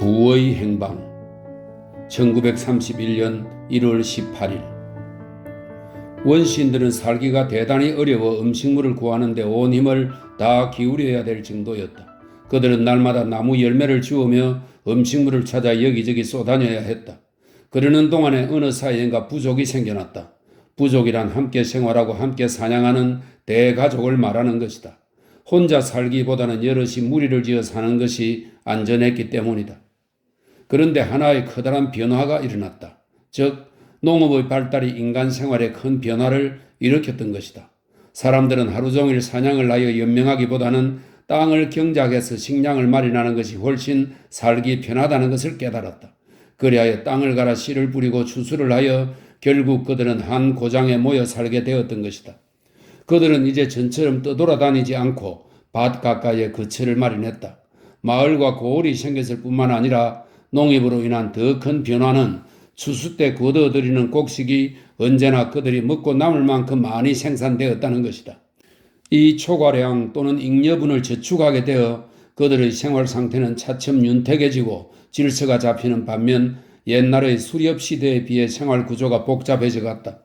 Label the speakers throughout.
Speaker 1: 부의 행방 1931년 1월 18일 원시인들은 살기가 대단히 어려워 음식물을 구하는 데 온 힘을 다 기울여야 될 정도였다. 그들은 날마다 나무 열매를 주우며 음식물을 찾아 여기저기 쏘다녀야 했다. 그러는 동안에 어느 사이엔가 부족이 생겨났다. 부족이란 함께 생활하고 함께 사냥하는 대가족을 말하는 것이다. 혼자 살기보다는 여럿이 무리를 지어 사는 것이 안전했기 때문이다. 그런데 하나의 커다란 변화가 일어났다. 즉 농업의 발달이 인간 생활에 큰 변화를 일으켰던 것이다. 사람들은 하루 종일 사냥을 하여 연명하기보다는 땅을 경작해서 식량을 마련하는 것이 훨씬 살기 편하다는 것을 깨달았다. 그리하여 땅을 갈아 씨를 뿌리고 추수를 하여 결국 그들은 한 고장에 모여 살게 되었던 것이다. 그들은 이제 전처럼 떠돌아다니지 않고 밭 가까이에 거처를 마련했다. 마을과 고을이 생겼을 뿐만 아니라 농입으로 인한 더 큰 변화는 추수 때 거둬들이는 곡식이 언제나 그들이 먹고 남을 만큼 많이 생산되었다는 것이다. 이 초과량 또는 잉여분을 저축하게 되어 그들의 생활 상태는 차츰 윤택해지고 질서가 잡히는 반면 옛날의 수렵 시대에 비해 생활 구조가 복잡해져 갔다.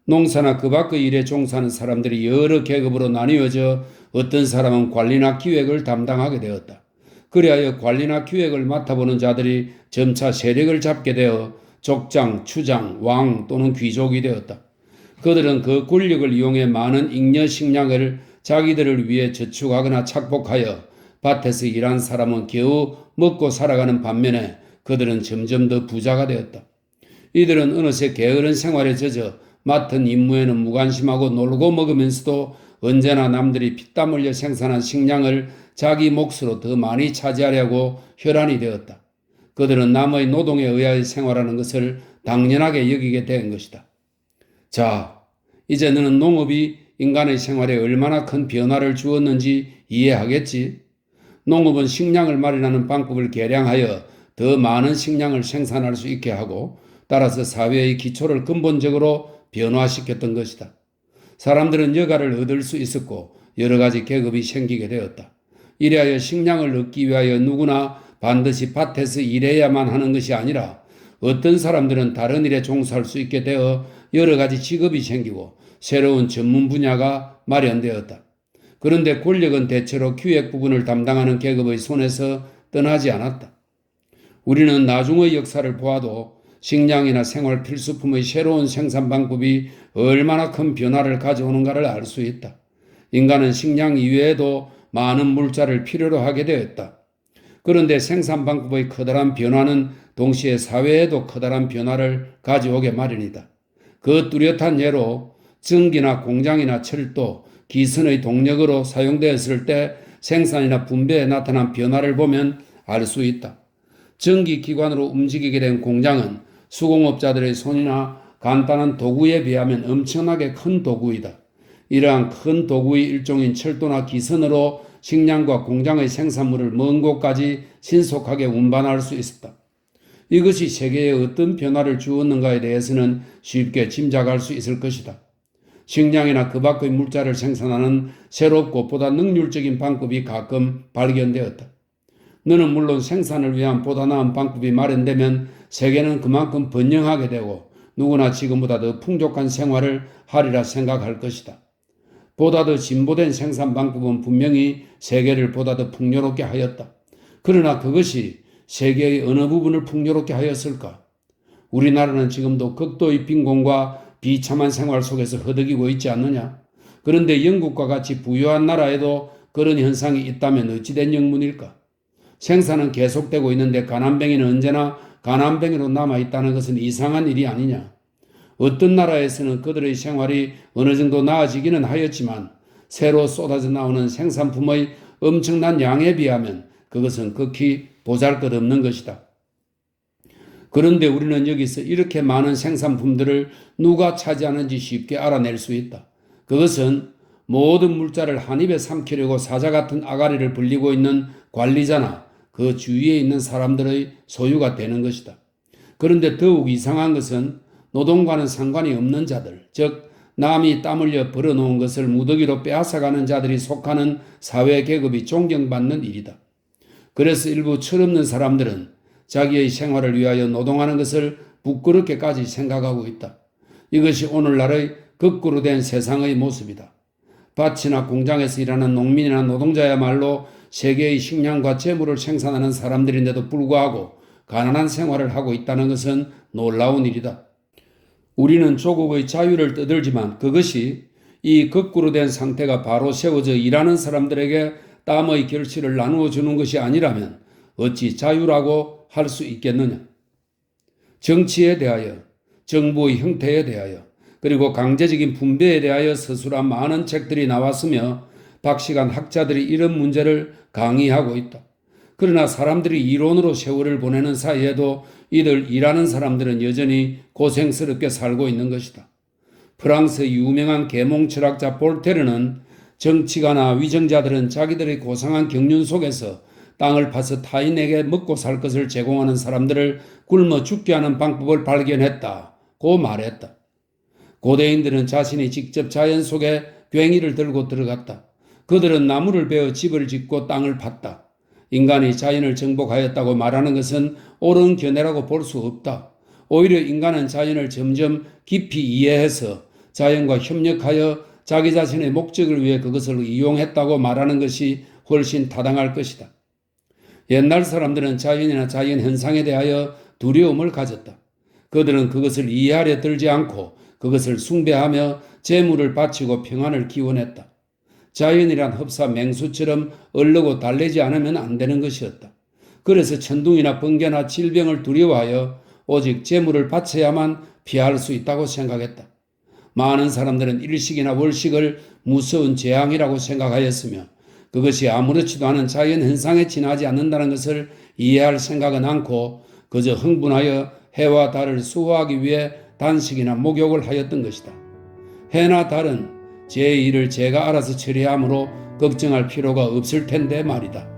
Speaker 1: 농사나 그 밖의 일에 종사하는 사람들이 여러 계급으로 나뉘어져 어떤 사람은 관리나 기획을 담당하게 되었다. 그리하여 관리나 기획을 맡아보는 자들이 점차 세력을 잡게 되어 족장, 추장, 왕 또는 귀족이 되었다. 그들은 그 권력을 이용해 많은 잉여 식량을 자기들을 위해 저축하거나 착복하여 밭에서 일한 사람은 겨우 먹고 살아가는 반면에 그들은 점점 더 부자가 되었다. 이들은 어느새 게으른 생활에 젖어 맡은 임무에는 무관심하고 놀고 먹으면서도 언제나 남들이 피땀 흘려 생산한 식량을 자기 몫으로 더 많이 차지하려고 혈안이 되었다. 그들은 남의 노동에 의하여 생활하는 것을 당연하게 여기게 된 것이다. 자, 이제 너는 농업이 인간의 생활에 얼마나 큰 변화를 주었는지 이해하겠지? 농업은 식량을 마련하는 방법을 개량하여 더 많은 식량을 생산할 수 있게 하고 따라서 사회의 기초를 근본적으로 변화시켰던 것이다. 사람들은 여가를 얻을 수 있었고 여러 가지 계급이 생기게 되었다. 이래하여 식량을 얻기 위하여 누구나 반드시 밭에서 일해야만 하는 것이 아니라 어떤 사람들은 다른 일에 종사할 수 있게 되어 여러 가지 직업이 생기고 새로운 전문 분야가 마련되었다. 그런데 권력은 대체로 기획 부분을 담당하는 계급의 손에서 떠나지 않았다. 우리는 나중의 역사를 보아도 식량이나 생활 필수품의 새로운 생산 방법이 얼마나 큰 변화를 가져오는가를 알 수 있다. 인간은 식량 이외에도 많은 물자를 필요로 하게 되었다. 그런데 생산 방법의 커다란 변화는 동시에 사회에도 커다란 변화를 가져오게 마련이다. 그 뚜렷한 예로 전기나 공장이나 철도, 기선의 동력으로 사용되었을 때 생산이나 분배에 나타난 변화를 보면 알 수 있다. 전기기관으로 움직이게 된 공장은 수공업자들의 손이나 간단한 도구에 비하면 엄청나게 큰 도구이다. 이러한 큰 도구의 일종인 철도나 기선으로 식량과 공장의 생산물을 먼 곳까지 신속하게 운반할 수 있었다. 이것이 세계에 어떤 변화를 주었는가에 대해서는 쉽게 짐작할 수 있을 것이다. 식량이나 그 밖의 물자를 생산하는 새롭고 보다 능률적인 방법이 가끔 발견되었다. 너는 물론 생산을 위한 보다 나은 방법이 마련되면 세계는 그만큼 번영하게 되고 누구나 지금보다 더 풍족한 생활을 하리라 생각할 것이다. 보다 더 진보된 생산 방법은 분명히 세계를 보다 더 풍요롭게 하였다. 그러나 그것이 세계의 어느 부분을 풍요롭게 하였을까? 우리나라는 지금도 극도의 빈곤과 비참한 생활 속에서 허덕이고 있지 않느냐? 그런데 영국과 같이 부유한 나라에도 그런 현상이 있다면 어찌된 영문일까? 생산은 계속되고 있는데 가난뱅이는 언제나 가난뱅이로 남아있다는 것은 이상한 일이 아니냐? 어떤 나라에서는 그들의 생활이 어느 정도 나아지기는 하였지만 새로 쏟아져 나오는 생산품의 엄청난 양에 비하면 그것은 극히 보잘것없는 것이다. 그런데 우리는 여기서 이렇게 많은 생산품들을 누가 차지하는지 쉽게 알아낼 수 있다. 그것은 모든 물자를 한 입에 삼키려고 사자 같은 아가리를 벌리고 있는 관리자나 그 주위에 있는 사람들의 소유가 되는 것이다. 그런데 더욱 이상한 것은 노동과는 상관이 없는 자들, 즉 남이 땀 흘려 벌어놓은 것을 무더기로 빼앗아가는 자들이 속하는 사회 계급이 존경받는 일이다. 그래서 일부 철없는 사람들은 자기의 생활을 위하여 노동하는 것을 부끄럽게까지 생각하고 있다. 이것이 오늘날의 거꾸로 된 세상의 모습이다. 밭이나 공장에서 일하는 농민이나 노동자야말로 세계의 식량과 재물을 생산하는 사람들인데도 불구하고 가난한 생활을 하고 있다는 것은 놀라운 일이다. 우리는 조국의 자유를 떠들지만 그것이 이 거꾸로 된 상태가 바로 세워져 일하는 사람들에게 땀의 결실을 나누어 주는 것이 아니라면 어찌 자유라고 할 수 있겠느냐. 정치에 대하여, 정부의 형태에 대하여, 그리고 강제적인 분배에 대하여 서술한 많은 책들이 나왔으며 박시간 학자들이 이런 문제를 강의하고 있다. 그러나 사람들이 이론으로 세월을 보내는 사이에도 이들 일하는 사람들은 여전히 고생스럽게 살고 있는 것이다. 프랑스의 유명한 계몽 철학자 볼테르는 정치가나 위정자들은 자기들의 고상한 경륜 속에서 땅을 파서 타인에게 먹고 살 것을 제공하는 사람들을 굶어 죽게 하는 방법을 발견했다고 말했다. 고대인들은 자신이 직접 자연 속에 괭이를 들고 들어갔다. 그들은 나무를 베어 집을 짓고 땅을 팠다. 인간이 자연을 정복하였다고 말하는 것은 옳은 견해라고 볼 수 없다. 오히려 인간은 자연을 점점 깊이 이해해서 자연과 협력하여 자기 자신의 목적을 위해 그것을 이용했다고 말하는 것이 훨씬 타당할 것이다. 옛날 사람들은 자연이나 자연 현상에 대하여 두려움을 가졌다. 그들은 그것을 이해하려 들지 않고 그것을 숭배하며 재물을 바치고 평안을 기원했다. 자연이란 흡사 맹수처럼 얼르고 달래지 않으면 안 되는 것이었다. 그래서 천둥이나 번개나 질병을 두려워하여 오직 재물을 바쳐야만 피할 수 있다고 생각했다. 많은 사람들은 일식이나 월식을 무서운 재앙이라고 생각하였으며 그것이 아무렇지도 않은 자연 현상에 지나지 않는다는 것을 이해할 생각은 않고 그저 흥분하여 해와 달을 수호하기 위해 단식이나 목욕을 하였던 것이다. 해나 달은 제 일을 제가 알아서 처리하므로 걱정할 필요가 없을 텐데 말이다.